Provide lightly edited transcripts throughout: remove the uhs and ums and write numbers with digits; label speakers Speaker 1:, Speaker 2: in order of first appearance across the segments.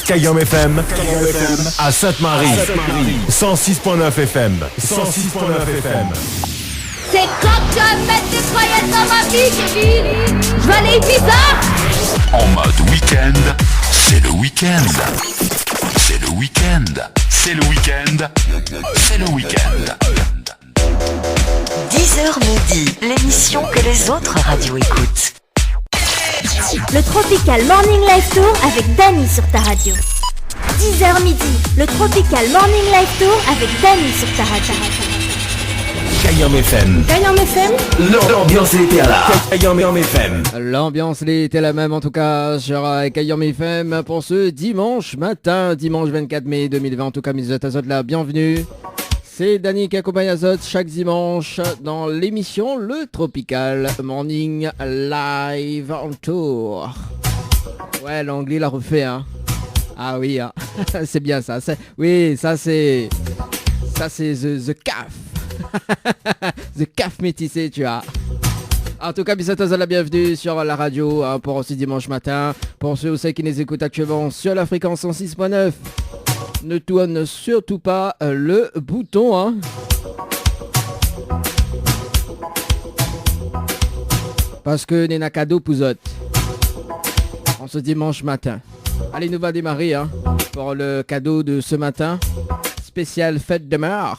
Speaker 1: Kayom FM à Sainte-Marie. 106.9 FM. 106.9 FM.
Speaker 2: C'est quand tu vas mettre des paillettes dans ma vie, Kevin. Je vais aller bizarre.
Speaker 3: En mode week-end, c'est le week-end. C'est le week-end. C'est le week-end. C'est le week-end.
Speaker 4: 10h midi, l'émission que les autres radios écoutent.
Speaker 5: Le Tropical Morning Live Tour avec Dany sur ta radio. 10h midi, le Tropical Morning Live Tour avec Dany sur ta radio.
Speaker 1: Kayom FM.
Speaker 5: Kayom FM.
Speaker 1: L'ambiance était là. Kayom FM.
Speaker 6: L'ambiance était la même en tout cas sur Kayom FM pour ce dimanche matin, dimanche 24 mai 2020. En tout cas, mes Azot là, bienvenue. C'est Dany qui accompagne Azot chaque dimanche dans l'émission Le Tropical Morning Live Tour. Ouais, l'anglais l'a refait, hein. Ah oui, hein. C'est bien ça. Oui, ça c'est The CAF. The CAF métissé, tu vois. En tout cas, bisous à la bienvenue sur la radio hein, pour ce dimanche matin. Pour ceux aussi qui nous écoutent actuellement sur la fréquence 106.9. Ne tourne surtout pas le bouton, hein. Parce que Nena cadeau pouzote. En ce dimanche matin. Allez, nous va démarrer hein, pour le cadeau de ce matin. Spécial fête de mort.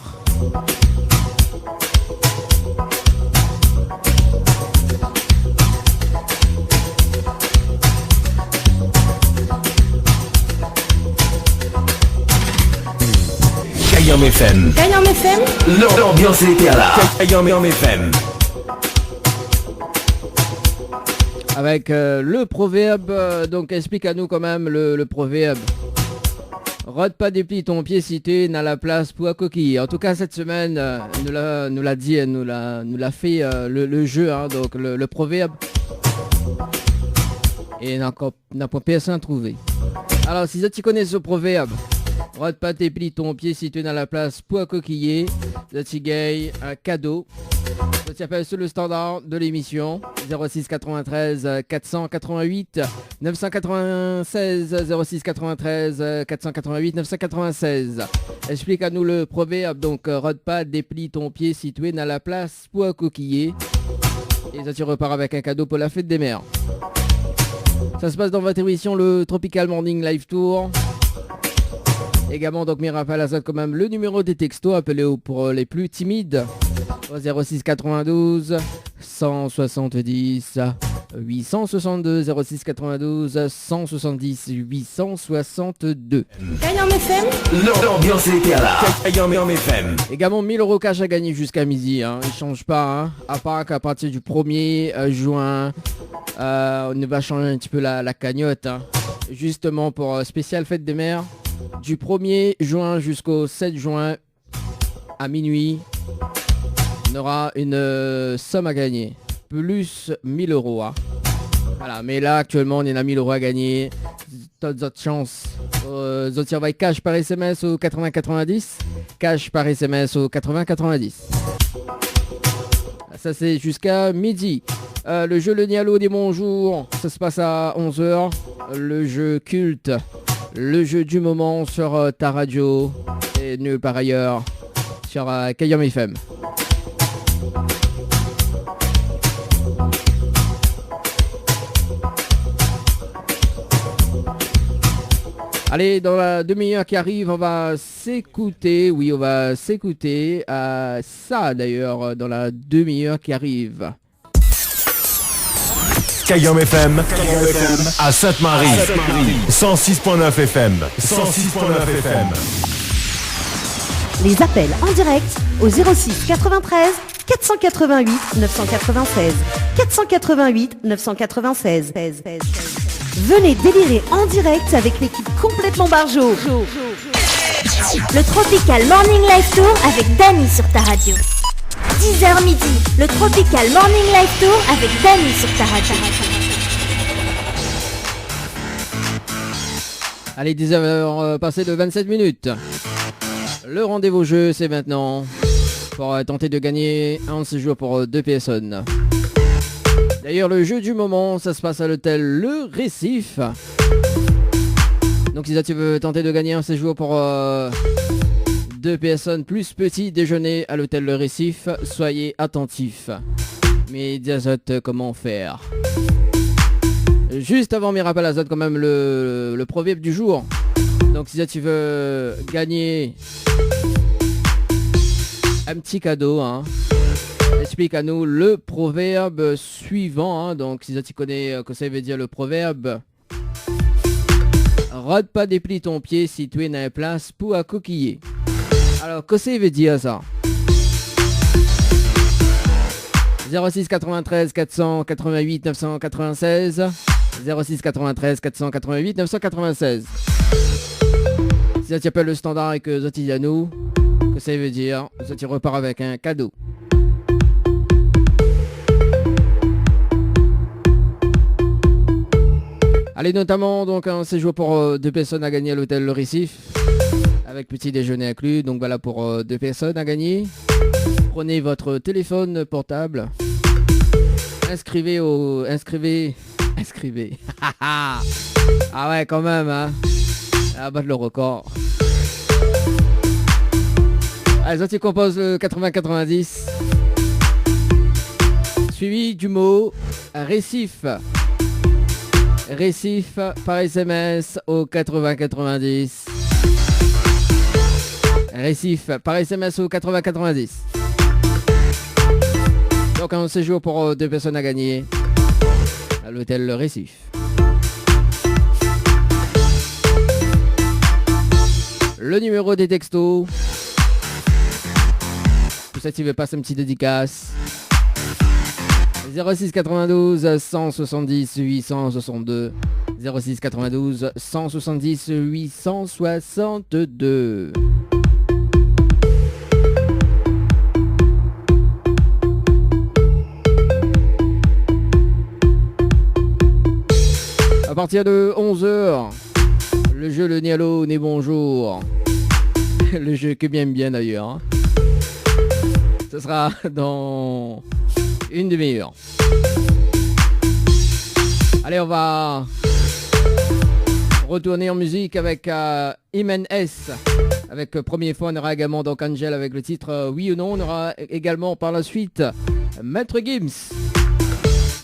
Speaker 1: Kayom FM.
Speaker 5: Kayom FM.
Speaker 1: L'ambiance était là. Kayom FM.
Speaker 6: Avec le proverbe, donc explique à nous quand même le proverbe. Rôde pas des plis ton pied si tu n'a la place pour la coquille. En tout cas cette semaine, nous l'a dit, nous l'a fait le jeu, hein, donc le proverbe. Et n'a pas personne trouvé. Alors si tu connais ce proverbe, rôde pas tes plis ton pied si tu n'as la place pour la coquiller. Tu gagnes un cadeau. Je t'appelle sur le standard de l'émission 06 93 488 996 06 93 488 996. Explique à nous le proverbe donc rôde pas déplie ton pied situé dans la place pour un coquiller. Et ça tu repars avec un cadeau pour la fête des mères. Ça se passe dans votre émission le Tropical Morning Live Tour. Également donc mes rappels à ça quand même le numéro des textos appelez pour les plus timides au 06 92 170 862 06 92 170 862.
Speaker 5: Kayom FM.
Speaker 1: L'ambiance était là. Kayom FM.
Speaker 6: Également 1000 € cash à gagner jusqu'à midi. Hein. Il ne change pas. Hein. À part qu'à partir du 1er juin, on va changer un petit peu la cagnotte. Hein. Justement pour spécial fête des mères. Du 1er juin jusqu'au 7 juin à minuit, on aura une somme à gagner. Plus 1000 €. Hein. Voilà, mais là actuellement on est à 1000 € à gagner. D'autres chances. D'autres envoient cash par SMS au 80-90. Cash par SMS au 80-90. Ça c'est jusqu'à midi. Le jeu Le Nialo des bonjours, ça se passe à 11h. Le jeu culte. Le jeu du moment sur ta radio et nulle par ailleurs sur Kayom FM. Allez, dans la demi-heure qui arrive, on va s'écouter. Oui, on va s'écouter ça d'ailleurs dans la demi-heure qui arrive.
Speaker 1: Kayom FM à Sainte-Marie. 106.9 FM. 106.9 FM.
Speaker 7: Les appels en direct au 06 93 488 996. 488 996. Venez délirer en direct avec l'équipe complètement barjo.
Speaker 5: Le Tropical Morning Live Tour avec Dany sur ta radio. 10h midi, le Tropical Morning Live Tour avec Dany sur ta radio.
Speaker 6: Allez, 10h passées de 27 minutes. Le rendez-vous jeu, c'est maintenant. Pour tenter de gagner un séjour pour 2 personnes. D'ailleurs, le jeu du moment, ça se passe à l'hôtel Le Récif. Donc si tu veux tenter de gagner un séjour pour 2 personnes plus petit déjeuner à l'hôtel Le Récif, soyez attentifs. Mais Diazote, comment faire? Juste avant mes rappels à Zot, quand même le proverbe du jour. Donc si tu veux gagner un petit cadeau, hein, explique à nous le proverbe suivant. Hein. Donc si tu connais que ça veut dire le proverbe, rôde pas des plis ton pied si tu es dans la place pour à coquiller. Alors que ça veut dire ça? 06 93 488 996 06 93 488 996. Si tu appelles le standard et que Zoti à nous, que ça veut dire, tu repars avec un cadeau. Allez, notamment donc un séjour pour 2 personnes à gagner à l'hôtel Le Récif, avec petit déjeuner inclus. Donc voilà, pour 2 personnes à gagner. Prenez votre téléphone portable. Inscrivez. Ah ouais, quand même, hein. À battre le record. Allez, ça tu composes le 80-90. Suivi du mot Récif. Récif par SMS au 80-90. Récif par SMS au 80-90. Donc un séjour pour 2 personnes à gagner à l'hôtel Le Récif. Le numéro des textos. Pour ça, tu veux passer une petite dédicace. 06 92 170 862. 06 92 170 862. À partir de 11h, le jeu Le Nialo n'est bonjour. Le jeu que bien d'ailleurs. Hein. Ce sera dans une demi-heure. Allez, on va retourner en musique avec Imen S. Avec première fois, on aura également donc Angel avec le titre Oui ou Non. On aura également par la suite Maître Gims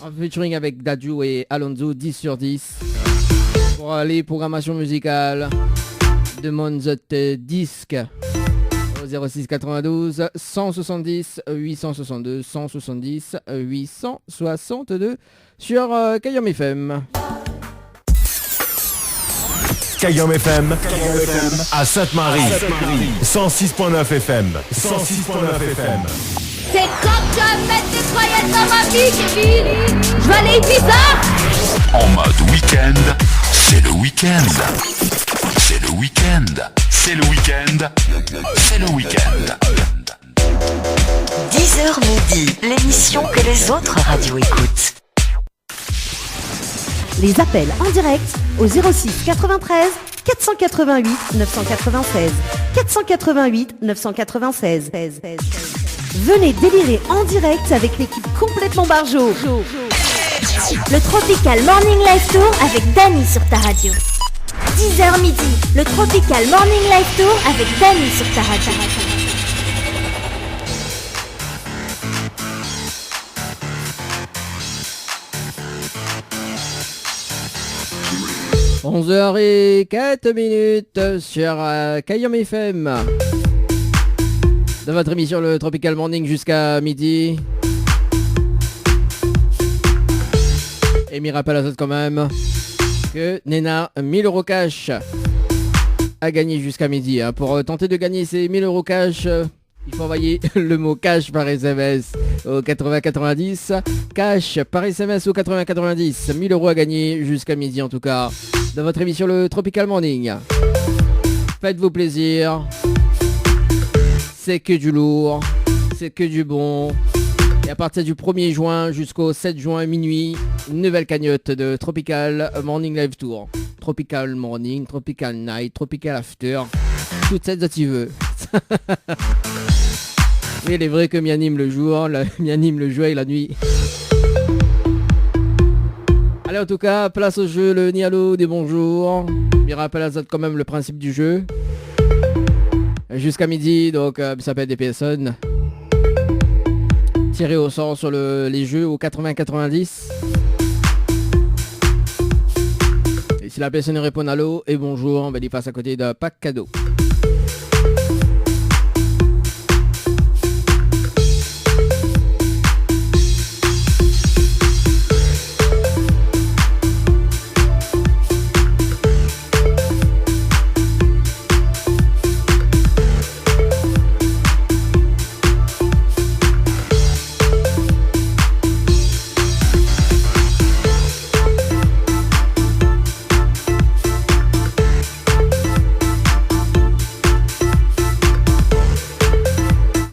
Speaker 6: en featuring avec Dadju et Alonso 10 sur 10. Pour les programmations musicales de Monzot Disque au 06 92 170 862 170 862 sur Kayom FM.
Speaker 1: Kayom FM à Sainte-Marie 106.9 FM 106.9 FM.
Speaker 2: C'est quand tu vas mettre des croyances dans ma vie, Kevin. Je vais aller bizarre.
Speaker 3: En mode week-end, c'est le week-end. C'est le week-end. C'est le week-end. C'est le week-end.
Speaker 4: 10h midi, l'émission que les autres radios écoutent.
Speaker 7: Les appels en direct au 06 93 488 996. 488 996. Venez délirer en direct avec l'équipe complètement barjo.
Speaker 5: Le Tropical Morning Live Tour avec Dany sur ta radio. 10h midi, le Tropical Morning Live Tour avec Dany sur ta radio.
Speaker 6: 11h04 sur Kayom FM. Dans votre émission le Tropical Morning jusqu'à midi. Et m'y rappelle à ça quand même que Nena 1000 € cash a gagné jusqu'à midi. Hein. Pour tenter de gagner ces 1000 € cash, il faut envoyer le mot cash par SMS au 80-90. Cash par SMS au 80-90. 1000 € à gagner jusqu'à midi en tout cas. Dans votre émission le Tropical Morning. Faites-vous plaisir. C'est que du lourd. C'est que du bon. Et à partir du 1er juin jusqu'au 7 juin minuit, une nouvelle cagnotte de Tropical Morning Live Tour. Tropical Morning, Tropical Night, Tropical After. Toutes celles que tu veux. Oui, il est vrai que m'anime le jour, m'anime le jour et la nuit. Allez, en tout cas, place au jeu, le Nialo des bonjours. Il rappelle à Zot quand même le principe du jeu. Jusqu'à midi, donc ça peut être des personnes tirées au sort sur les jeux au 80-90. Et si la personne répond allô et bonjour, on va lui passer à côté d'un pack cadeau.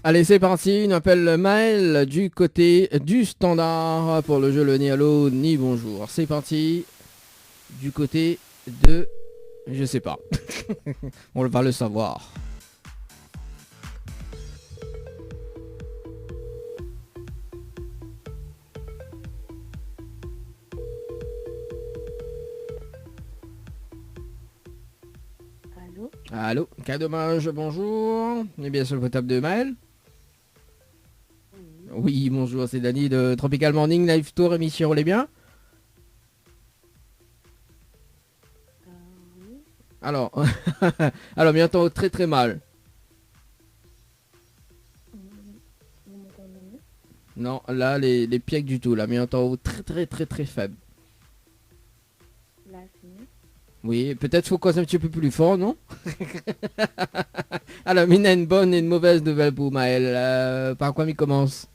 Speaker 6: Allez, c'est parti, on appelle Maël du côté du standard pour le jeu le ni allô ni bonjour. C'est parti du côté de... je sais pas. On va le savoir.
Speaker 8: Allô?
Speaker 6: Allô, cas dommage, bonjour. On est bien sur le potable de Maël. Oui, bonjour, c'est Dany de Tropical Morning Live Tour émission, on est bien?
Speaker 8: Oui.
Speaker 6: Alors, alors, mais entend très très mal.
Speaker 8: Vous m'entendez mieux?
Speaker 6: Non, là, les pièques du tout, là, mais entend très très très très faible.
Speaker 8: Là, c'est mieux.
Speaker 6: Oui, peut-être faut causer un petit peu plus fort, non? Alors, mais il y a une bonne et une mauvaise nouvelle pour Maël. Par quoi il commence?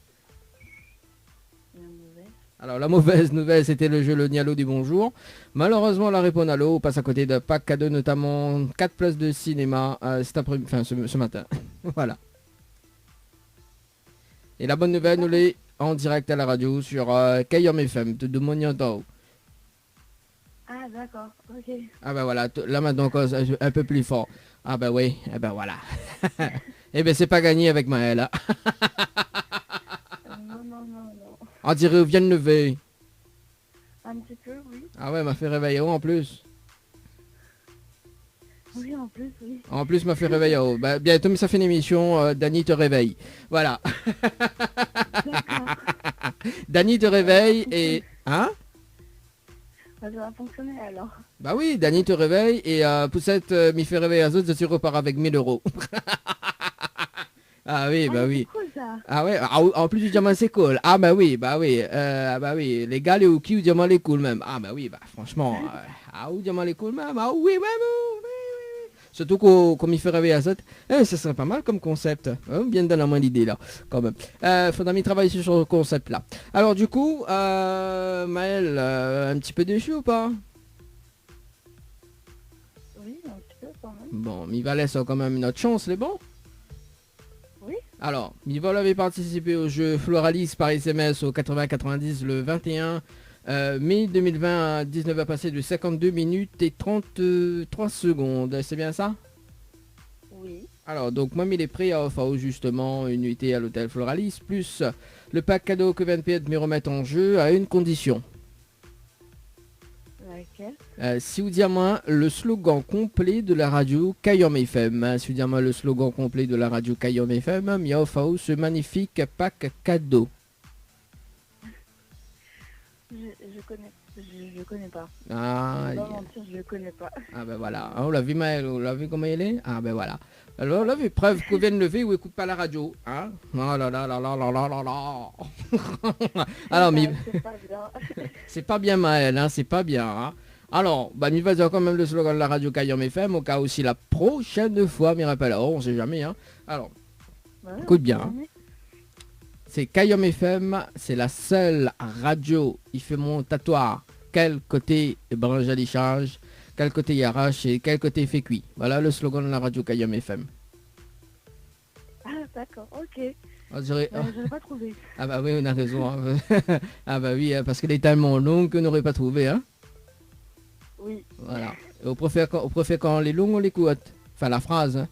Speaker 6: Alors la mauvaise nouvelle, c'était le jeu le Nialo du bonjour. Malheureusement, la réponse à l'eau passe à côté de pack cadeau, notamment 4 places de cinéma ce matin. Voilà. Et la bonne nouvelle, nous l'est en direct à la radio sur Kayom FM de Moniantao.
Speaker 8: Ah, d'accord, ok.
Speaker 6: Ah ben voilà, là maintenant un peu plus fort. Ah ben oui, eh ben voilà. Eh ben c'est pas gagné avec Maël. Hein.
Speaker 8: Non.
Speaker 6: On dirait vient de lever.
Speaker 8: Un petit peu, oui.
Speaker 6: Ah ouais, m'a fait réveiller en plus.
Speaker 8: Oui, en plus, oui.
Speaker 6: En plus, m'a fait réveiller. Bah, bientôt, mais ça fait une émission. Dany te réveille. Voilà. Dany te réveille et... Hein?
Speaker 8: Ça va fonctionner alors.
Speaker 6: Bah oui, Dany te réveille et Poussette m'y fait réveiller à autres, je repars avec 1000 €. Ah oui, bah oui.
Speaker 8: C'est cool ça.
Speaker 6: Ah ouais, en plus du diamant c'est cool. Ah bah oui, les gars, les hookies, ou diamant les cool même. Ah bah oui, bah franchement, ou diamant les cool même. Ah oui, oui. Surtout qu'on m'y fait rêver à ça. Ça serait pas mal comme concept. Bien dans la main l'idée là, quand même. Faudra m'y travailler sur le concept là. Alors du coup, Maël, un petit peu déçu ou pas?
Speaker 8: Oui, un petit peu quand même.
Speaker 6: Bon, il va laisser quand même une autre chance, les bons.
Speaker 8: Oui.
Speaker 6: Alors, Mivol avait participé au jeu Floralis par SMS au 80-90 le 21 mai 2020 à 19h passé de 52 minutes et 33 secondes. C'est bien ça?
Speaker 8: Oui.
Speaker 6: Alors, donc moi, il est prêt à offrir justement une nuitée à l'hôtel Floralis, plus le pack cadeau que VNP me remettre en jeu à une condition.
Speaker 8: Laquelle?
Speaker 6: Si vous dites moi le slogan complet de la radio Kayom FM, si vous dites moi le slogan complet de la radio Kayom FM, il y a offert ce magnifique pack cadeau.
Speaker 8: Je connais pas.
Speaker 6: Ah,
Speaker 8: Je vais pas mentir, je connais pas.
Speaker 6: Ah ben voilà, on l'a vu Maël, on l'a vu comment il est. Ah ben voilà. Alors on l'a vu, preuve qu'on vient de lever ou écoute pas la radio. Hein. Oh là là là là là là là là. Alors mais
Speaker 8: C'est pas bien.
Speaker 6: c'est pas bien Maël, hein, c'est pas bien. Hein. Alors, bah il va dire quand même le slogan de la radio Kayom FM, au cas aussi la prochaine fois, m'y rappelle, on sait jamais. Hein. Alors,
Speaker 8: Ouais,
Speaker 6: écoute bien. Hein. C'est Kayom FM, c'est la seule radio, il fait mon tatouage. Quel côté branche à l'échange, quel côté il arrache et quel côté il fait cuit. Voilà le slogan de la radio Kayom FM.
Speaker 8: Ah d'accord, ok.
Speaker 6: On dirait...
Speaker 8: Je l'ai pas trouvé.
Speaker 6: Ah bah oui, on a raison. Hein. Ah bah oui, parce qu'il est tellement long qu'on n'aurait pas trouvé. Hein.
Speaker 8: Oui.
Speaker 6: Voilà. Et on préfère quand les longs on les coûte. Enfin la phrase. Hein.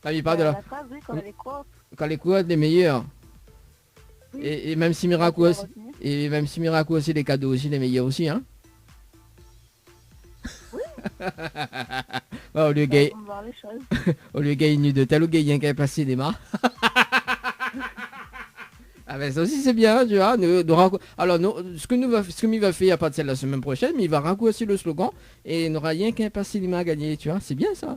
Speaker 6: Ah, il parle de
Speaker 8: la phrase, oui, quand elle est courte.
Speaker 6: Quand les coûtes les meilleurs. Oui. Et même si Miracle aussi. Et même si Miracle aussi, les cadeaux aussi, les meilleurs aussi, hein. Ouais, au lieu gay,
Speaker 8: On va voir les choses.
Speaker 6: au lieu gay nu de tel ou gay qui a passé des mains. Ah ben ça aussi c'est bien, tu vois. Alors ce que nous va faire à partir de la semaine prochaine, mais il va raccourcir le slogan et il n'aura rien qu'un passé des mains à gagner, tu vois. C'est bien ça.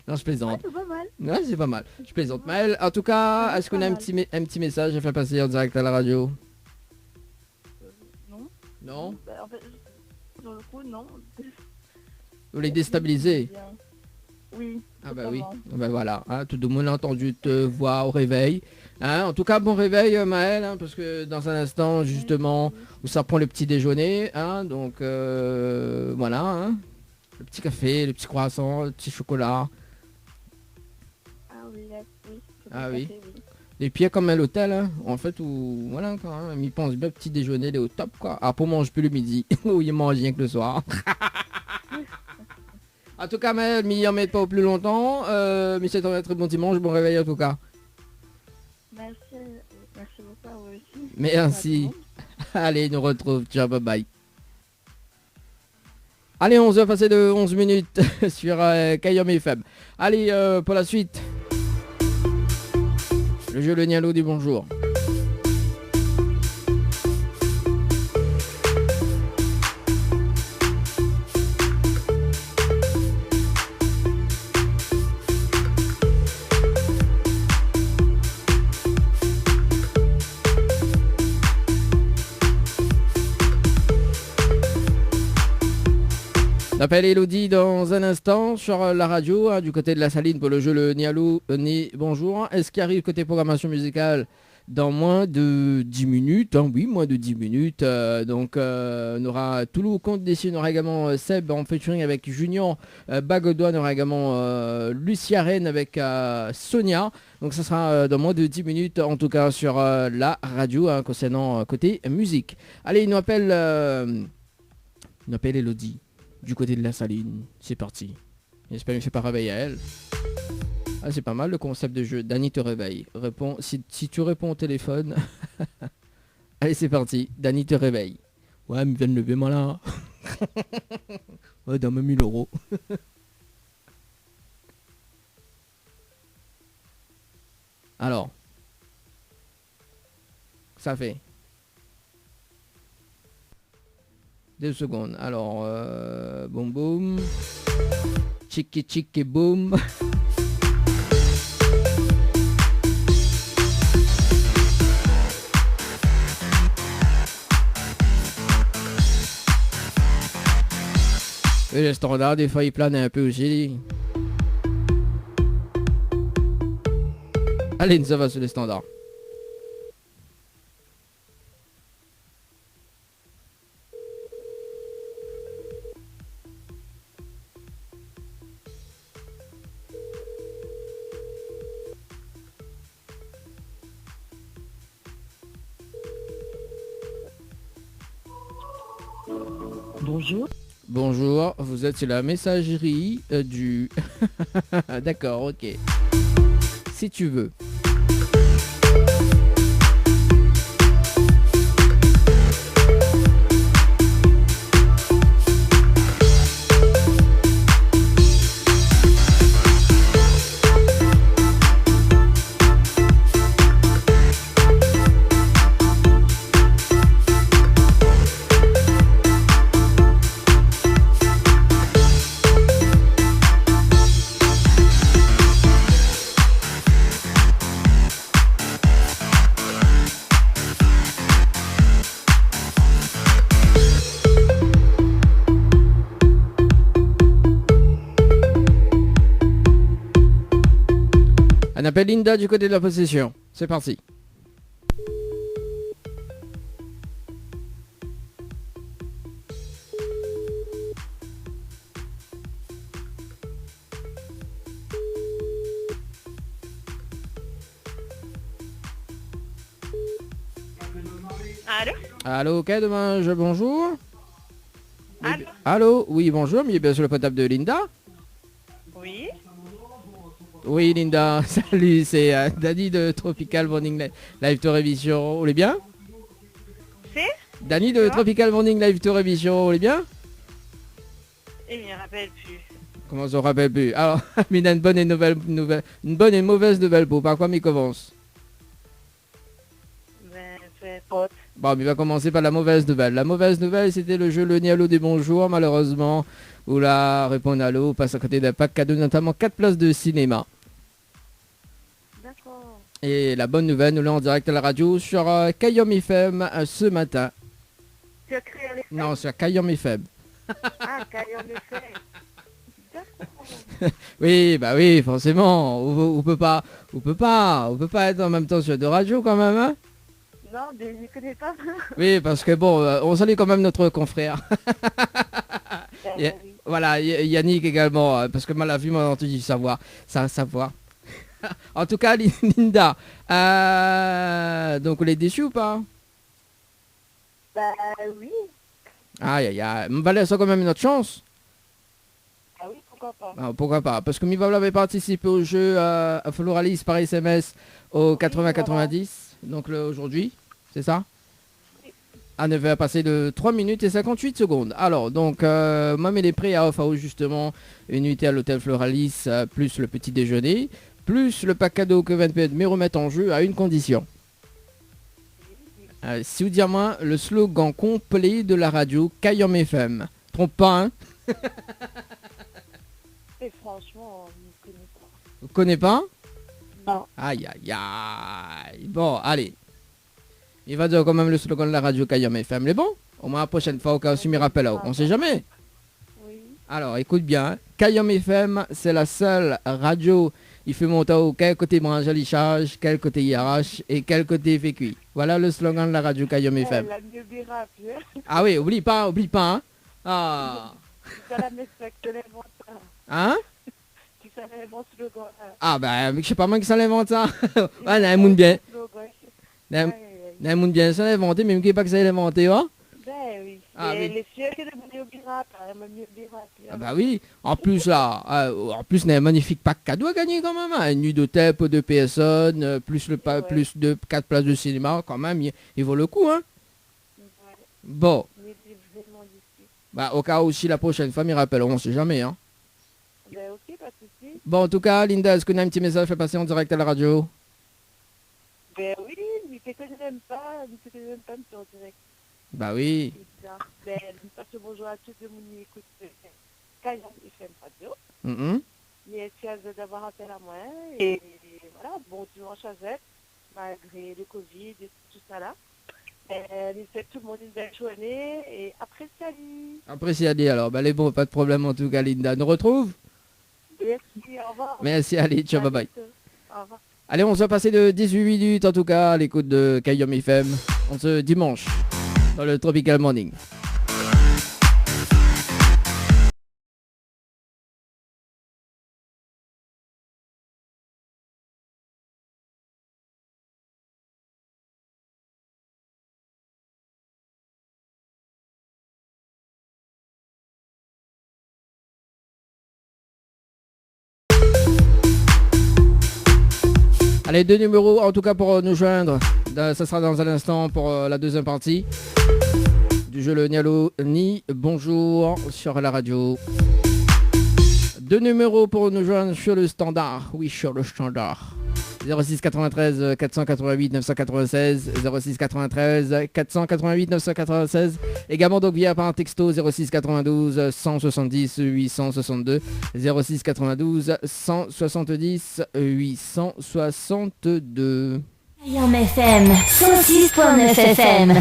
Speaker 6: Non, je plaisante.
Speaker 8: C'est pas mal.
Speaker 6: Ouais, c'est pas mal. Je plaisante. Maëlle, en tout cas, est-ce qu'on a un petit message à faire passer en direct à la radio?
Speaker 8: Non.
Speaker 6: Non?
Speaker 8: Bah, en fait, sur le coup, non.
Speaker 6: Vous les déstabiliser?
Speaker 8: Bien. Oui.
Speaker 6: Ah bah oui,
Speaker 8: totalement.
Speaker 6: ah bah voilà, hein, tout le monde a entendu te voir au réveil. Hein, en tout cas, bon réveil Maëlle, hein, parce que dans un instant, justement, où ça prend le petit déjeuner, hein, donc voilà, hein, le petit café, le petit croissant, le petit chocolat.
Speaker 8: Ah oui, oui.
Speaker 6: Ah oui.
Speaker 8: Fait, oui.
Speaker 6: Et puis il y a comme à l'hôtel, hein, en fait, où, voilà, quand même, il pense bien, petit déjeuner, il est au top, quoi. Ah, pour manger plus le midi, ou il mange rien que le soir. En tout cas, Maëlle, m'y en mettre pas au plus longtemps. Mais c'est un très bon dimanche, bon réveil en tout cas.
Speaker 8: Merci beaucoup à vous aussi.
Speaker 6: Merci. Allez, nous retrouve. Ciao, bye bye. Allez, 11h passé de 11 minutes sur Kayom FM. Allez, pour la suite. Le jeu Le Nialo du bonjour. J'appelle Elodie dans un instant sur la radio, hein, du côté de la Saline pour le jeu Le Nialo. Bonjour. Est-ce qu'il arrive côté programmation musicale dans moins de 10 minutes, hein, oui, moins de 10 minutes. Donc on aura Toulouse Compte Dessus, on aura également Seb en featuring avec Junior Bagodois, on aura également Lucia Rennes avec Sonia. Donc ça sera dans moins de 10 minutes en tout cas sur la radio, hein, concernant côté musique. Allez, il nous appelle Elodie du côté de la Saline. C'est parti. J'espère qu'il ne fait pas réveiller à elle. Ah, c'est pas mal le concept de jeu. Dany te réveille. Si tu réponds au téléphone. Allez, c'est parti. Dany te réveille. Ouais, mais viens de lever, moi là. Ouais, dans mes 1000 €. Alors. Ça fait. 2 secondes. Alors, boum boum. Chiki chiki boum. Et le standard, des fois, il plane un peu aussi. Allez, ça va sur le standard.
Speaker 8: Bonjour.
Speaker 6: Bonjour, vous êtes sur la messagerie du... D'accord, ok. Si tu veux. On appelle Linda du côté de la possession. C'est parti.
Speaker 9: Allô?
Speaker 6: Allô, ok, demain, bonjour.
Speaker 9: Allô?
Speaker 6: Allô, oui, bonjour, mais bien sûr le potable de Linda.
Speaker 9: Oui.
Speaker 6: Oui, Linda, salut, c'est Dany de Tropical Morning Live Télévision. Vous allez bien? Dany de Tropical Morning Live Tour émission, vous allez bien?
Speaker 9: Il ne me rappelle plus.
Speaker 6: Comment ça, on rappelle plus? Alors, mais il a une bonne et mauvaise nouvelle pour. Par quoi il commence?
Speaker 9: Ben, peu importe.
Speaker 6: Bon, mais il va commencer par la mauvaise nouvelle. La mauvaise nouvelle, c'était le jeu Le Nialo des Bonjours, malheureusement. Où là, répondre à l'eau, passe à côté d'un pack cadeau, notamment 4 places de cinéma.
Speaker 8: D'accord.
Speaker 6: Et la bonne nouvelle, nous l'avons en direct à la radio sur Kayom FM ce matin.
Speaker 8: Tu as créé les
Speaker 6: Non, sur Kayom FM.
Speaker 8: Ah, Kayom FM. D'accord.
Speaker 6: Oui, bah oui, forcément. On peut pas être en même temps sur deux radios quand même, hein?
Speaker 8: Non, je ne connais pas.
Speaker 6: Oui, parce que bon, on salue quand même notre confrère.
Speaker 8: Oui.
Speaker 6: Voilà, Yannick également, parce que mal à vue, moi, entendu savoir. En tout cas, Linda, donc on est déçu ou pas?
Speaker 8: Bah oui.
Speaker 6: Aïe, va laisser quand même notre chance.
Speaker 8: Ah oui, pourquoi pas.
Speaker 6: Ah, pourquoi pas? Parce que Miva avait participé au jeu à Floralis par SMS au 80-90, donc aujourd'hui, c'est ça? À 9h passé de 3 minutes et 58 secondes. Alors, donc, moi, il est prêt à offrir justement une nuitée à l'hôtel Floralis, plus le petit déjeuner, plus le pack cadeau que 20 me remettre en jeu à une condition. Si vous dites à moi le slogan complet de la radio Kayom FM. Trompe pas, hein?
Speaker 8: Et franchement, on ne connaît pas.
Speaker 6: Vous connaissez pas?
Speaker 8: Non.
Speaker 6: Aïe, aïe, aïe. Bon, allez. Il va dire quand même le slogan de la radio Kayom FM. Les bon? Au moins la prochaine fois, au cas où tu me rappelles, on sait jamais.
Speaker 8: Oui.
Speaker 6: Alors, écoute bien. Kayom FM, c'est la seule radio. Il fait monter au quel côté branche à charge, quel côté IRH et quel côté fait cuit. Voilà le slogan de la radio Kayom FM.
Speaker 8: La mieux bira, hein.
Speaker 6: Ah oui, oublie pas, hein. Ah.
Speaker 8: Tu sais la message que l'invente.
Speaker 6: Hein?
Speaker 8: Tu sais l'invente le slogan.
Speaker 6: Ah ben, je sais pas moi qui ça l'invente ça. Ouais, il y a un monde bien. Il y a un monde bien, ça l'inventé, même qui pas que ça l'inventé, hein?
Speaker 8: Ben oui.
Speaker 6: Ah,
Speaker 8: et
Speaker 6: oui.
Speaker 8: les filles qui sont mieux bira, mieux bira.
Speaker 6: Ah bah oui, en plus là, il y a un magnifique pack cadeau à gagner quand même, hein. Une nuit d'hôtel pour 2 personnes, plus le
Speaker 8: Ouais.
Speaker 6: plus de 4 places de cinéma, quand même, il vaut le coup, hein.
Speaker 8: Ouais.
Speaker 6: Bon,
Speaker 8: Mais c'est vraiment difficile.
Speaker 6: bah au cas où si la prochaine fois, m'y rappelleront, on sait jamais, hein.
Speaker 8: Ben ok, pas de soucis.
Speaker 6: Bon, en tout cas, Linda, est-ce qu'on a un petit message à passer en direct à la radio?
Speaker 8: Ben oui, mais c'est que je n'aime pas, me faire en direct.
Speaker 6: Bah oui.
Speaker 8: C'est bien. Ben, je passe le bonjour à tous les gens qui écoutent Kayom FM Radio.
Speaker 6: Mhm.
Speaker 8: Merci à vous d'avoir appelé à moi. Et voilà, bon dimanche à vous, malgré le Covid et tout ça là. Je souhaite tout le monde une belle journée et après salut.
Speaker 6: Après, c'est à dire alors, bah les bons, pas de problème en tout cas, Linda. Nous retrouve?
Speaker 8: Merci, au revoir.
Speaker 6: Merci, allez, ciao,
Speaker 8: À
Speaker 6: bye bye.
Speaker 8: bientôt. Au revoir.
Speaker 6: Allez, on se va passer de 18 minutes en tout cas à l'écoute de Kayom FM. On se dimanche dans le Tropical Morning. Allez, deux numéros en tout cas pour nous joindre. Ça sera dans un instant pour la deuxième partie du jeu Le Nialo Ni. Bonjour sur la radio. Deux numéros pour nous joindre sur le standard. Oui, sur le standard. 06 93 488 996 06 93 488 996 également donc via par un texto 06 92 170 862 06 92 170 862.
Speaker 5: Kayom FM 106.9 FM.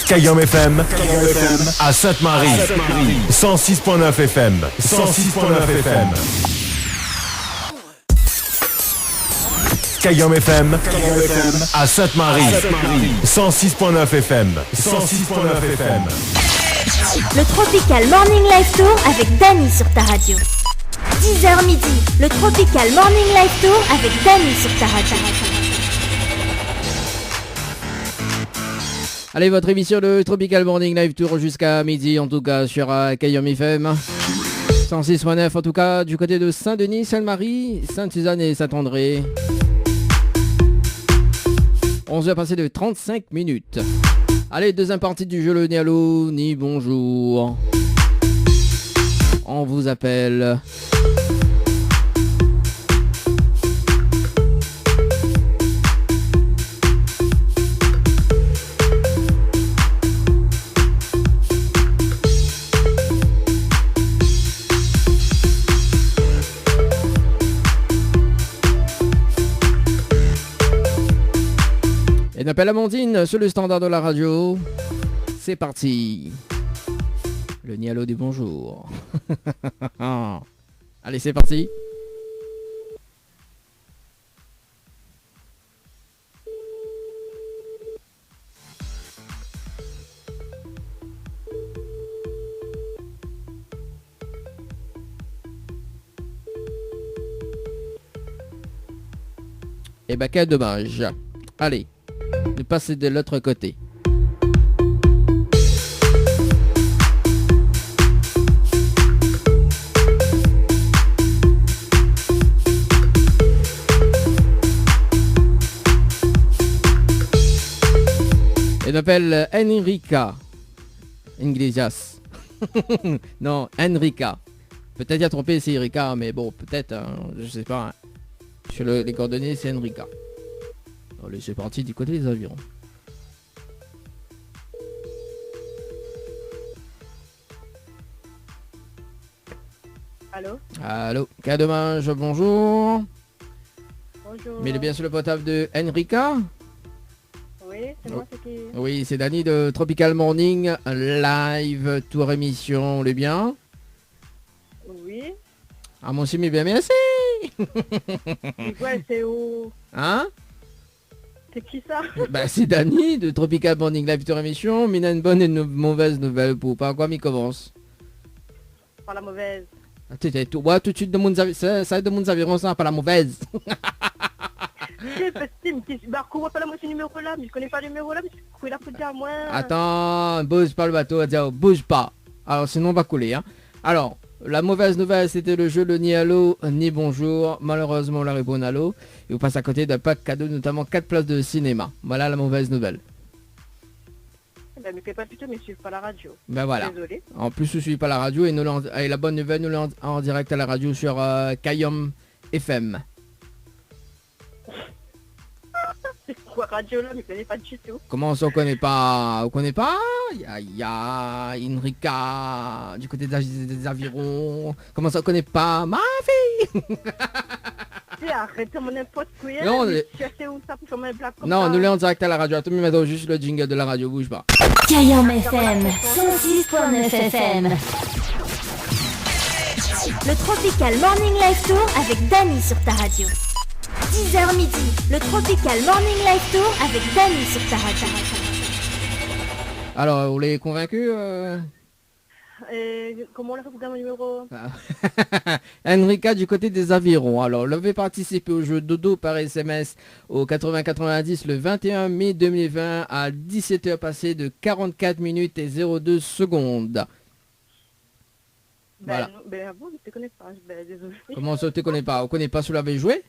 Speaker 1: Kayom FM à Sainte-Marie. 106.9 FM. 106.9 FM. Kayom FM à Sainte-Marie. 106.9 FM. 106.9 FM.
Speaker 5: Le Tropical Morning Live Tour avec Dany sur ta radio. 10h midi, le Tropical Morning Live Tour avec Dany sur ta radio.
Speaker 6: Allez, votre émission de Tropical Morning Live Tour jusqu'à midi, en tout cas sur Kayom FM. 106.9 en tout cas du côté de Saint-Denis, Sainte-Marie, Sainte-Suzanne et Saint-André. 11h passé de 35 minutes. Allez, deuxième partie du jeu, le ni allô, ni bonjour. On vous appelle. Et appelle Amandine sur le standard de la radio. C'est parti. Le ni allô du bonjour. Allez, c'est parti. Et bah quel dommage. Allez, de passer de l'autre côté. Elle m'appelle Enrica Iglesias. Non, Enrica. Peut-être y a trompé, c'est Erika, mais bon, peut-être, hein, je sais pas. Hein. Sur les coordonnées, c'est Enrica. Allez, c'est parti du côté des avirons.
Speaker 8: Allô?
Speaker 6: Allô, cas dommage, bonjour.
Speaker 8: Bonjour.
Speaker 6: Mais il est bien sur le portable de Enrica.
Speaker 8: Oui, c'est moi, c'est qui?
Speaker 6: Oui, c'est Dani de Tropical Morning Live, tour émission, le bien.
Speaker 8: Oui.
Speaker 6: Ah, mon sim est bien, merci.
Speaker 8: C'est quoi, c'est où?
Speaker 6: Hein?
Speaker 8: C'est qui ça?
Speaker 6: Bah, c'est Dani de Tropical Morning Live, tour émission. Mais il a une bonne et une mauvaise nouvelle pour par quoi il commence.
Speaker 8: Pas la mauvaise.
Speaker 6: Ah, tout de suite de mon ça de mon aviron, ça, pas la mauvaise.
Speaker 8: C'est possible, bah, comment pas ce numéro-là? Mais je connais pas le numéro-là, mais il a foutu à moi.
Speaker 6: Attends, bouge pas le bateau, bouge pas. Alors sinon on va couler, hein. Alors, la mauvaise nouvelle, c'était le jeu le ni allô, ni bonjour. Malheureusement, la réponse allô. Et vous passez à côté d'un pack cadeau, notamment 4 places de cinéma. Voilà la mauvaise nouvelle.
Speaker 8: Ben, mais fais pas plutôt, mais je suis pas la radio.
Speaker 6: Ben voilà.
Speaker 8: Désolé.
Speaker 6: En plus, je suis pas la radio et la bonne nouvelle, nous l'en en direct à la radio sur Kayom FM.
Speaker 8: C'est quoi radio là? Mais je connais pas du tout.
Speaker 6: Comment ça, on connaît pas? On connaît pas? Il y a Enrica du côté des avirons. Comment ça, on connaît pas? Ma fille.
Speaker 8: Arrête mon n'importe quoi.
Speaker 6: Non,
Speaker 8: tu sais où ça pour faire mes blagues comme
Speaker 6: non,
Speaker 8: ça?
Speaker 6: nous l'avons en direct à la radio. Attends, mettons juste le jingle de la radio, bouge pas.
Speaker 5: Kayom FM 106.9 FM. Le Tropical Morning Live Tour avec Dani sur ta radio. 10h midi, le Tropical Morning Live Tour avec Dani sur ta radio.
Speaker 6: Alors, vous l'avez convaincu
Speaker 8: comment on a fait pour gagner mon numéro?
Speaker 6: Enrica du côté des avirons. Alors, vous avez participé au jeu Dodo par SMS au 80-90 le 21 mai 2020 à 17h passées de 44 minutes et 02 secondes. Voilà.
Speaker 8: Ben bon, je te connais pas, ben désolé.
Speaker 6: Comment ça, tu ne connais pas? On ne connaît pas si vous l'avez joué?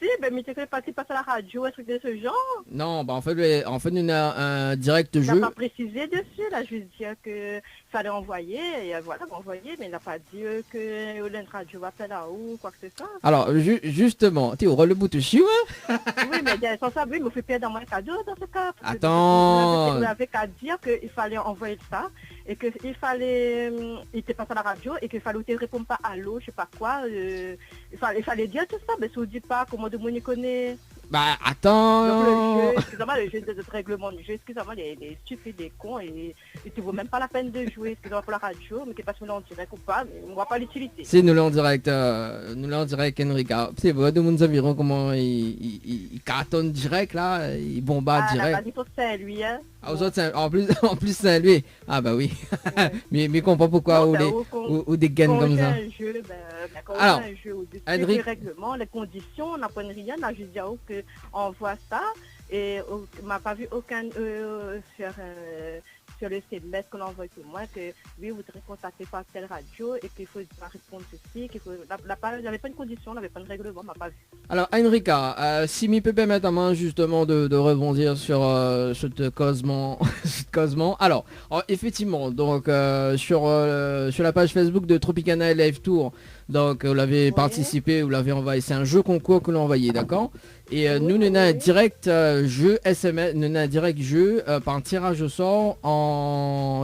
Speaker 8: Si, ben mais tu connais pas, tu passes à la radio, un truc de ce genre?
Speaker 6: Non, bah en fait, on a un direct
Speaker 8: Il
Speaker 6: jeu.
Speaker 8: n'a pas précisé dessus, là, je veux dire que fallait envoyer, et voilà, envoyer, mais il n'a pas dit que l'un radio va faire là ou quoi que ce soit.
Speaker 6: Alors, justement, tu auras le bout de chou, hein?
Speaker 8: Oui, mais sans ça, oui, il me fait perdre un cadeau dans ce cas.
Speaker 6: Attends.
Speaker 8: Vous n'avez qu'à dire qu'il fallait envoyer ça, et qu'il fallait, il te passe à la radio, et qu'il fallait te répondre pas à l'eau, je sais pas quoi, il fallait dire tout ça, mais si vous ne dites pas comment de monde y connaît.
Speaker 6: Bah, attends.
Speaker 8: Donc le jeu, excusez-moi, le jeu de règlement du jeu, excusez-moi, les stupides, des cons, et tu vaut même pas la peine de jouer, excusez-moi pour la radio, mais qu'il passe en direct ou pas, mais on voit pas l'utilité.
Speaker 6: Si, nous l'avons direct, Enrica. C'est vrai, de mon aviron, comment il cartonne direct, là, il bombarde direct.
Speaker 8: Ah, il faut Saint-Louis, hein.
Speaker 6: Ah, aux autres, en plus Saint-Louis. Ah, bah oui. Ouais. mais comprends pourquoi, ou des gains comme ça.
Speaker 8: Un jeu, quand
Speaker 6: alors,
Speaker 8: on a un jeu où
Speaker 6: Henrik...
Speaker 8: les règlements, les conditions, on n'apprend rien, là, je dis qu'on voit ça, et on m'a pas vu aucun sur sur le SMS qu'on envoie tout moi que oui, vous serez contacté par telle radio et qu'il faut pas répondre ceci, qu'il faut... il n'y avait pas une condition, il n'y avait pas de règlement, on m'a pas vu.
Speaker 6: Alors, Enrica, si m'y peut permettre à main justement de rebondir sur ce causement. Alors, effectivement, donc sur la page Facebook de Tropicana Live Tour, donc vous l'avez participé, vous l'avez envoyé, c'est un jeu concours que l'on a envoyé, d'accord. Et nous avons un direct jeu SMS, nous avons un direct jeu par un tirage au sort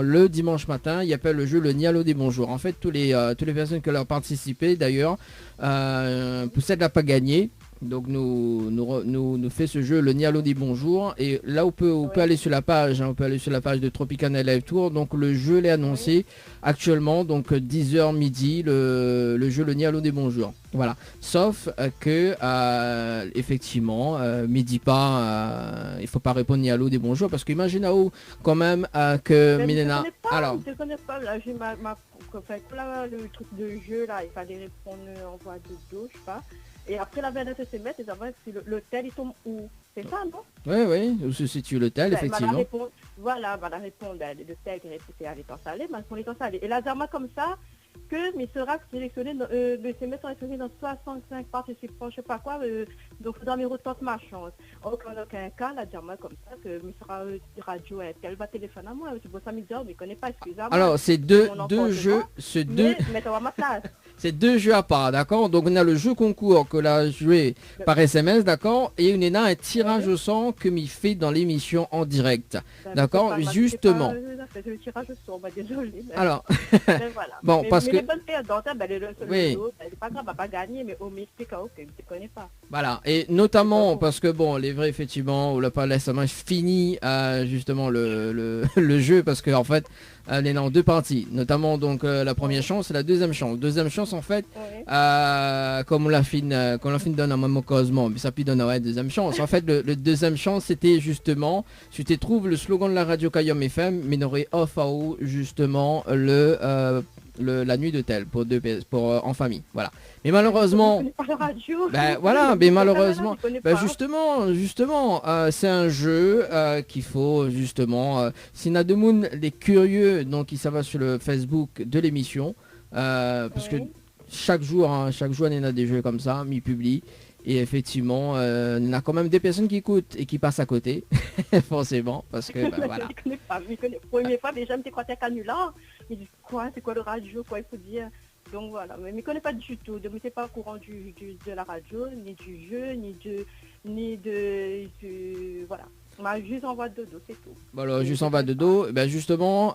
Speaker 6: le dimanche matin. Il appelle le jeu le Nialo des Bonjours. En fait, toutes les personnes qui ont participé d'ailleurs possèdent la pas gagné. Donc nous fait ce jeu le Nialo des Bonjours. Et là on peut aller sur la page, on peut aller sur la page de Tropicana Live Tour. Donc le jeu l'est annoncé actuellement, donc 10h midi, le jeu le Nialo des Bonjours. Voilà. Sauf que effectivement, midi pas, il faut pas répondre Nialo des Bonjours parce qu'imagine quand même que Milena. Alors.
Speaker 8: Je ne connais pas, là j'ai le truc de jeu là, il fallait répondre en voix de dos, je sais pas. Et après la veille de SMS, ils avaient si l'hôtel il tombe où? C'est ça, non?
Speaker 6: Oui, où se situe l'hôtel, effectivement.
Speaker 8: Voilà, la réponse, l'hôtel qui est installé, on est installé. Et la Zerma comme ça, que mais sera sélectionné, le SMS sera sélectionné dans 65 participants, je sais pas quoi, donc il faudra me retenter ma chance. Aucun cas, la Zerma comme ça, que mais sera radio, elle va téléphoner à moi, c'est pour ça, mais je ne connais pas, excusez-moi.
Speaker 6: Alors, c'est deux jeux, c'est deux jeux à part, d'accord. Donc on a le jeu concours que l'on a joué par SMS, d'accord. Et on a un tirage au sort que m'y fait dans l'émission en direct, d'accord. Justement.
Speaker 8: Le tirage au sort, désolé.
Speaker 6: Alors,
Speaker 8: voilà.
Speaker 6: Bon, parce que
Speaker 8: les bonnes perdantes, oui. C'est pas grave, on va pas gagner, mais on m'explique que je ne connais pas.
Speaker 6: Voilà, et notamment parce que bon, les vrais effectivement, on l'a pas laissé fini justement le jeu parce que en fait, on est en deux parties, notamment donc la première chance et la deuxième chance. Deuxième chance en fait, comme on l'a fini donne un moment causement, mais ça puis donne deuxième chance. En fait, le deuxième chance c'était justement, si tu trouves le slogan de la radio Kayom FM, mais n'aurait off à haut justement la nuit d'hôtel pour en famille, voilà. Mais malheureusement, mais malheureusement, justement, c'est un jeu qu'il faut justement. S'il y en a de monde les curieux, donc ça va sur le Facebook de l'émission, parce que chaque jour, il y en a des jeux comme ça, mi publie. Et effectivement, il y en a quand même des personnes qui écoutent et qui passent à côté, forcément, parce que voilà.
Speaker 8: Je connais pas, première fois déjà, je crois que c'est canular. Il dit quoi, c'est quoi le radio, quoi il faut dire. Donc voilà, mais je ne connais pas du tout, je n'étais pas au courant de la radio, ni du jeu, ni de voilà. On m'a juste envoyé de dos, c'est tout.
Speaker 6: Voilà, juste en bas de dos, justement,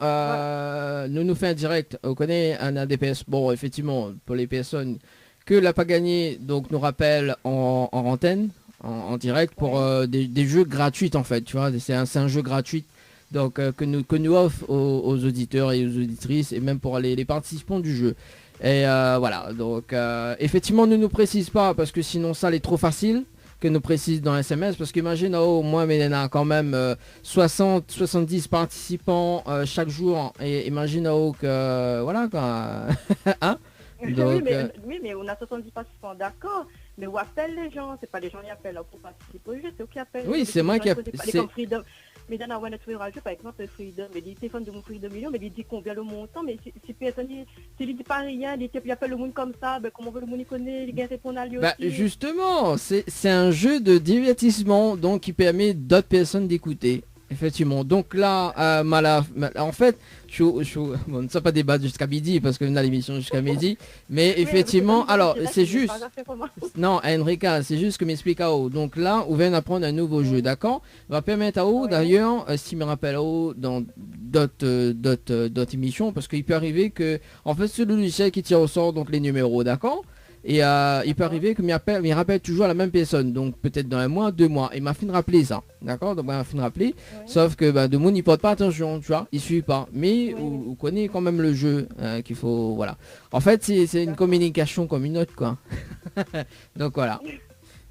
Speaker 6: nous fait un direct, on connaît un ADPS, bon effectivement, pour les personnes que l'a pas gagné, donc nous rappelle en antenne, en direct, pour des jeux gratuits en fait, tu vois, c'est un jeu gratuit. Donc que nous offre aux auditeurs et aux auditrices et même pour les participants du jeu. Et voilà, donc effectivement ne nous précise pas parce que sinon ça est trop facile que nous précise dans SMS parce qu'imagine moi mais il y en a quand même 70 participants chaque jour et imagine que voilà quoi. Hein. Donc,
Speaker 8: oui, mais on a 70 participants, d'accord. Mais on appelle les gens, c'est pas les gens qui appellent pour participer au jeu, c'est eux qui appellent.
Speaker 6: Oui, c'est moi qui appelle.
Speaker 8: Mais dans la radio, par exemple, Freedom, mais il téléphone de mon Freedom million, mais il dit combien le montant, mais si personne, s'il dit pas rien, il appelle le monde comme ça, comment veut le monde y connaît, il répond à lui aussi.
Speaker 6: Justement, c'est un jeu de divertissement, donc qui permet d'autres personnes d'écouter. Effectivement, donc là, en fait, bon, ne ça pas débattre jusqu'à midi parce que nous a l'émission jusqu'à midi, mais effectivement, alors c'est juste, non, Enrica, c'est juste que m'explique à haut. Donc là, on vient d'apprendre un nouveau jeu, d'accord. On va permettre à haut, d'ailleurs, s'il me rappelle à haut dans d'autres émissions, parce qu'il peut arriver que, en fait, c'est le logiciel qui tire au sort donc les numéros, d'accord. Et il peut arriver qu'il me rappelle toujours la même personne, donc peut-être dans un mois, 2 mois. Il m'a fait de rappeler ça, d'accord. Donc il m'a fait de rappeler, sauf que de monde n'y porte pas attention, tu vois, il suit pas. Mais vous connaissez quand même le jeu qu'il faut, voilà. En fait, c'est une communication comme une autre, quoi. Donc voilà.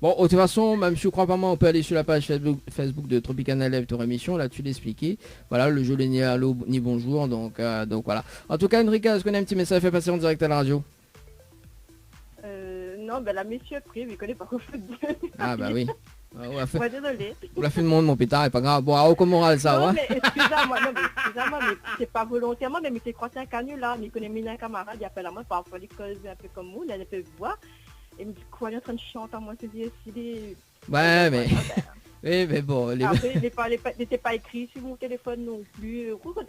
Speaker 6: Bon, de toute façon, même si je crois pas moi, on peut aller sur la page Facebook de Tropicana Live Tour émission, là tu l'expliquais. Voilà, le jeu n'est ni allô ni bonjour, donc voilà. En tout cas, Enrica, est-ce qu'on a un petit message à faire passer en direct à la radio?
Speaker 8: Non, la monsieur prive, il connaît pas au football.
Speaker 6: Ah bah oui.
Speaker 8: Ouais, désolé.
Speaker 6: On l'a fait de mon pétard, c'est pas grave. Bon, au moral, ça,
Speaker 8: Non,
Speaker 6: ouais.
Speaker 8: mais excusez-moi, mais c'est pas volontairement, mais c'est croisé un canular. Il connaît mes camarades, il appelle à moi, parfois il cause un peu comme vous, il peut voir. Et il me dit quoi, il est en train de chanter à moi, je dis,
Speaker 6: Ouais, mais... Oui, mais bon...
Speaker 8: Après, il n'était pas écrit sur mon téléphone non plus. Comprends,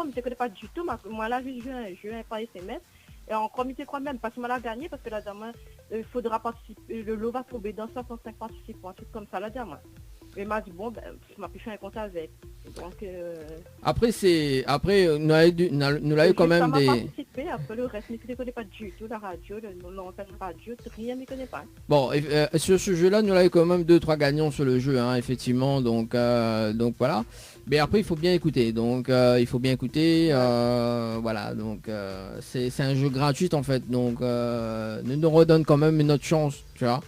Speaker 8: mais je ne connais pas du tout. Moi, là, je viens par SMS. Et encore, je crois même, parce que moi, l'a gagné, parce que la dame, il faudra participer, le lot va tomber dans 65 participants, un truc comme ça, la dame. Et il m'a dit, bon, ben, je m'ai pu faire un compte avec. Donc,
Speaker 6: Après, nous l'avons eu quand même des...
Speaker 8: participé, après le reste, je ne connais pas du tout, la radio, l'antenne radio, rien, je ne connais pas.
Speaker 6: Bon, sur ce jeu-là, nous l'avons quand même 2-3 gagnants sur le jeu, hein, effectivement, donc voilà. Mais après, il faut bien écouter, donc voilà, donc c'est un jeu gratuit en fait, donc nous redonne quand même une autre chance, tu vois.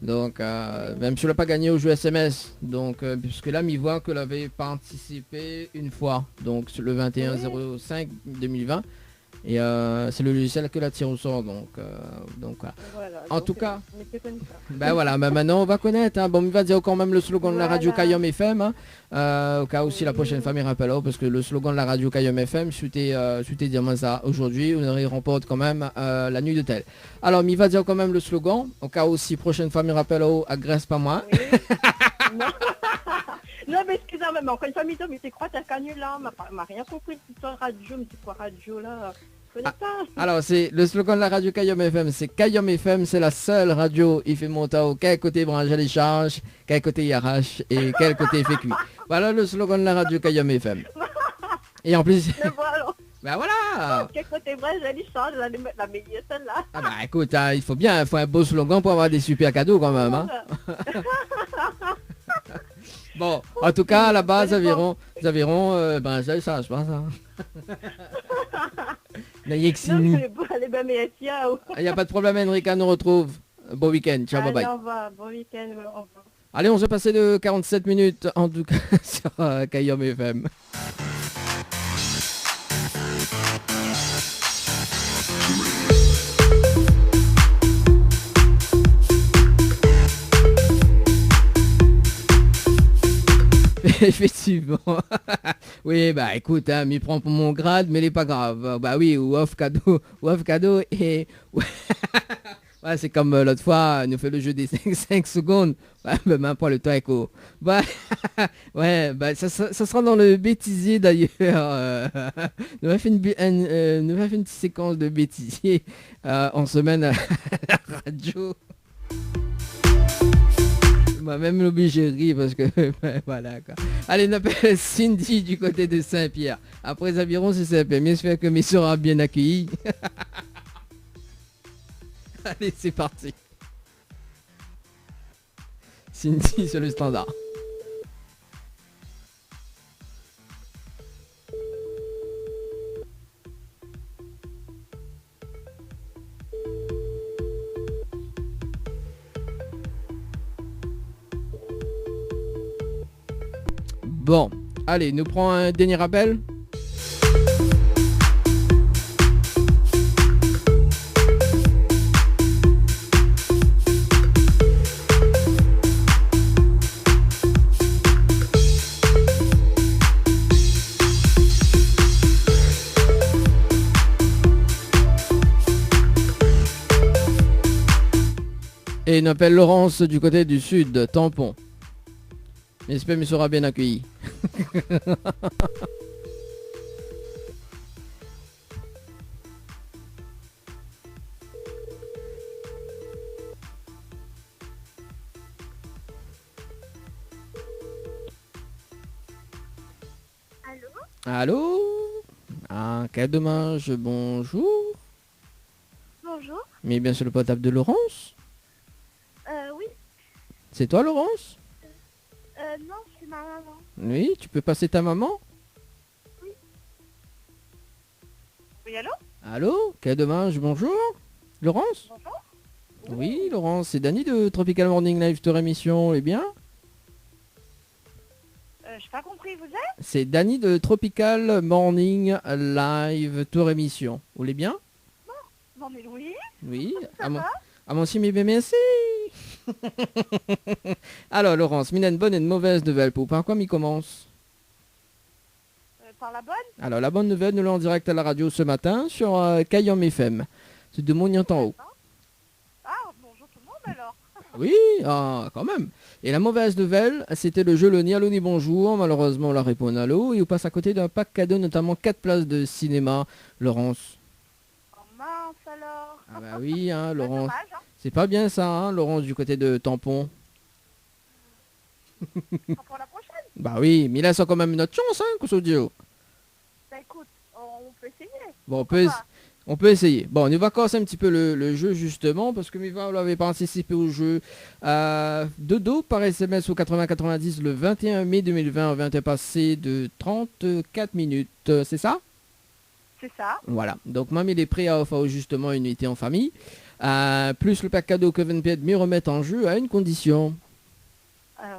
Speaker 6: Donc, même si on n'a pas gagné au jeu SMS, donc, puisque là, m'y voit que l'avait participé une fois, donc sur le 21-05-2020, et c'est le logiciel que la tire au sort, donc voilà. En tout cas, ben voilà, ben maintenant on va connaître, hein. Bon, il va dire quand même le slogan de la radio Kayom FM, hein, au cas où si la prochaine fois il rappelle, parce que le slogan de la radio Kayom FM, c'était dire ça aujourd'hui, on remporte quand même la nuit d'hôtel. Alors, il va dire quand même le slogan, au cas où si prochaine fois il rappelle, agresse pas moi.
Speaker 8: Oui. Non, mais excusez-moi, mais encore une fois, mais c'est quoi ta canular, m'a rien compris, cette histoire radio, mais c'est quoi radio là? Je connais pas.
Speaker 6: Alors, c'est le slogan de la radio Kayom FM, c'est Kayom FM, c'est la seule radio, il fait monter au quel côté brancher les charges, quel côté il arrache et quel côté il fait cuit. Voilà le slogan de la radio Kayom FM. Et en plus... Ben voilà.
Speaker 8: Quel côté brancher les charges, la meilleure celle-là.
Speaker 6: Ah bah écoute, hein, il faut un beau slogan pour avoir des super cadeaux quand même, hein. Bon, en tout cas, à la base, nous avirons ben, ça, je pense. Hein. Il n'y a pas de problème, Enrica nous retrouve. Bon week-end, ciao, bye bye.
Speaker 8: Au revoir, bon week-end, au revoir.
Speaker 6: Allez, on se passer de 47 minutes, en tout cas, sur Kayom FM. Effectivement. Oui, bah écoute, hein, m'y prend pour mon grade, mais il est pas grave. Bah oui, ou off cadeau et... Ouais, c'est comme l'autre fois, nous fait le jeu des 5 secondes. Ouais, bah même pas le temps écho. Bah, ouais, bah ça sera dans le bêtisier d'ailleurs. Nous avons fait une petite séquence de bêtisier en semaine à la radio. Moi-même l'obligé de rire parce que voilà quoi. Allez, on appelle Cindy du côté de Saint-Pierre. Après Aviron, c'est Saint-Pierre. J'espère que mes sera bien accueilli. Allez, c'est parti. Cindy sur le standard. Bon, allez, nous prenons un dernier appel. Et il appelle Laurence du côté du sud, Tampon. J'espère qu'il sera bien accueilli. Allô? Ah, quel dommage, bonjour.
Speaker 10: Bonjour.
Speaker 6: Mais bien sûr le portable de Laurence?
Speaker 10: Oui.
Speaker 6: C'est toi Laurence?
Speaker 10: Non, c'est ma maman.
Speaker 6: Oui, tu peux passer ta maman?
Speaker 10: Oui. Oui, allô?
Speaker 6: Allô? Quel dommage, bonjour. Laurence?
Speaker 10: Bonjour.
Speaker 6: Oui, Laurence, c'est Dany de Tropical Morning Live Tour Émission, eh bien?
Speaker 10: J'ai pas compris, vous êtes?
Speaker 6: C'est Dany de Tropical Morning Live Tour Émission. Vous voulez bien?
Speaker 10: Non, mais oui.
Speaker 6: Oui.
Speaker 10: Ça va?
Speaker 6: Ah, mon si, mais bien, merci. Alors Laurence, Mylène, bonne et une mauvaise nouvelle pour par quoi m'y commence?
Speaker 10: Par la bonne?
Speaker 6: Alors la bonne nouvelle, nous l'avons en direct à la radio ce matin sur Kayom FM. C'est de Mougnon en haut.
Speaker 10: Ah, bonjour tout le monde alors.
Speaker 6: Oui, quand même. Et la mauvaise nouvelle, c'était le jeu le ni allô ni bonjour. Malheureusement, on la répond allô et on passe à côté d'un pack cadeau, notamment 4 places de cinéma. Laurence.
Speaker 10: Oh mince alors.
Speaker 6: Ah bah oui, hein, Laurence.
Speaker 10: Dommage, hein.
Speaker 6: C'est pas bien ça, hein, Laurence, du côté de Tampon.
Speaker 10: Pour la prochaine.
Speaker 6: Bah oui, mais là, c'est quand même notre chance, hein, Kosodio.
Speaker 10: Bah écoute, on peut essayer.
Speaker 6: Bon, on peut essayer. Bon, on va casser un petit peu le jeu, justement, parce que Miva, vous l'avez participé au jeu. Dodo par SMS au 80-90 le 21 mai 2020, on vient de passer de 34 minutes, c'est ça?
Speaker 10: C'est ça.
Speaker 6: Voilà, donc Mamie est prêt à offrir justement une nuitée en famille. Plus le pack cadeau que Venped me remettre en jeu à une condition.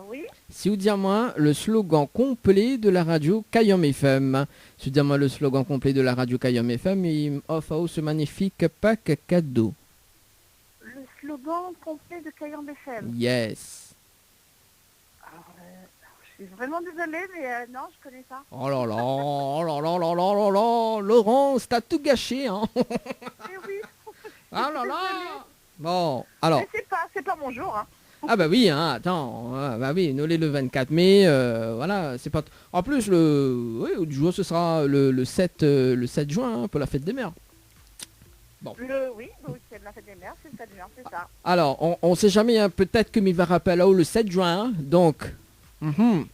Speaker 10: Oui.
Speaker 6: Si vous dites moi le slogan complet de la radio Kayom FM. Si vous dites moi le slogan complet de la radio Kayom FM, il offre ce magnifique pack cadeau.
Speaker 10: Le slogan complet de Kayom FM.
Speaker 6: Yes.
Speaker 10: Alors, je suis vraiment désolée, mais non, je connais ça.
Speaker 6: Oh là là, oh là là là là là là, Laurence, t'as tout gâché, hein.
Speaker 10: Eh oui.
Speaker 6: Ah là là. Bon, alors.
Speaker 10: Mais c'est pas mon jour, hein.
Speaker 6: Ah bah oui, hein, attends, bah oui, nous le 24 mai, voilà, c'est pas... En plus, le jour, ce sera le 7 juin, hein, pour la fête des mères. Bon.
Speaker 10: Oui, c'est la fête des mères, c'est le 7 juin, c'est ça.
Speaker 6: Alors, on sait jamais, hein, peut-être que m'y va rappeler là-haut le 7 juin, hein, donc...
Speaker 10: Oui.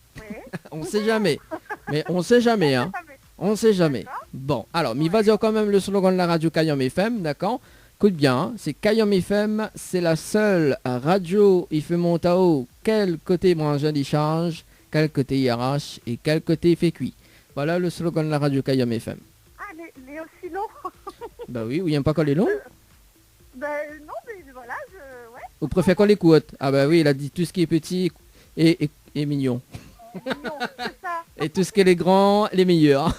Speaker 6: On sait jamais, mais on sait jamais, hein. On sait jamais. Bon, alors, m'y va dire quand même le slogan de la radio Kayom FM, d'accord? Écoute bien, hein, c'est Kayom FM, c'est la seule radio il fait Montao, quel côté branché il charge, quel côté il arrache et quel côté il fait cuit. Voilà le slogan de la radio Kayom FM.
Speaker 10: Ah, mais aussi long.
Speaker 6: Bah oui, ou il n'aime pas quand les longs.
Speaker 10: Ben non, mais voilà, ouais.
Speaker 6: Ou préfère quand les courtes. Ah bah oui, il a dit tout ce qui est petit et mignon.
Speaker 10: Mignon, c'est ça.
Speaker 6: Et tout ce qui est les grands, les meilleurs.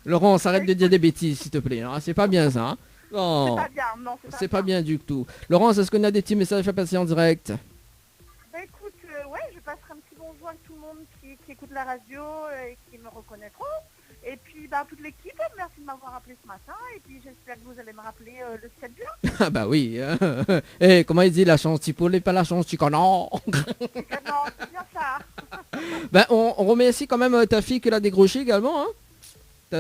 Speaker 6: Laurent, arrête de dire des bêtises, s'il te plaît. Hein. C'est pas bien ça. Hein. Non.
Speaker 10: C'est pas bien, non,
Speaker 6: c'est pas bien du tout. Laurent, est-ce qu'on a des petits messages à passer en direct?
Speaker 10: Bah écoute, ouais, je passerai un petit bonjour à tout le monde qui écoute la radio et qui me reconnaîtront. Et puis, bah, toute l'équipe, merci de m'avoir appelé ce matin. Et puis, j'espère que vous allez me rappeler le 7 juin.
Speaker 6: Ah bah oui. Eh, comment il dit, la chance, tu peux pas la chance, tu connais. Non,
Speaker 10: c'est bien ça.
Speaker 6: Ben, on remercie quand même ta fille qu'elle a décroché également. Hein.
Speaker 10: Oui,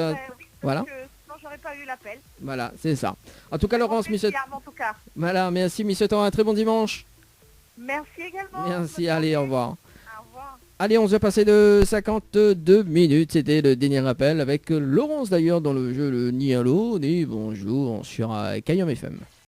Speaker 6: voilà.
Speaker 10: Sinon, j'aurais pas eu l'appel.
Speaker 6: Voilà, c'est ça. En tout cas, Laurence, monsieur...
Speaker 10: En tout cas.
Speaker 6: Voilà, merci, monsieur. Un très bon dimanche.
Speaker 10: Merci également.
Speaker 6: Merci, allez, au revoir.
Speaker 10: Au revoir.
Speaker 6: Allez, on se passé de 52 minutes. C'était le dernier appel avec Laurence, d'ailleurs, dans le jeu le ni allô, ni bonjour sur Kayom FM.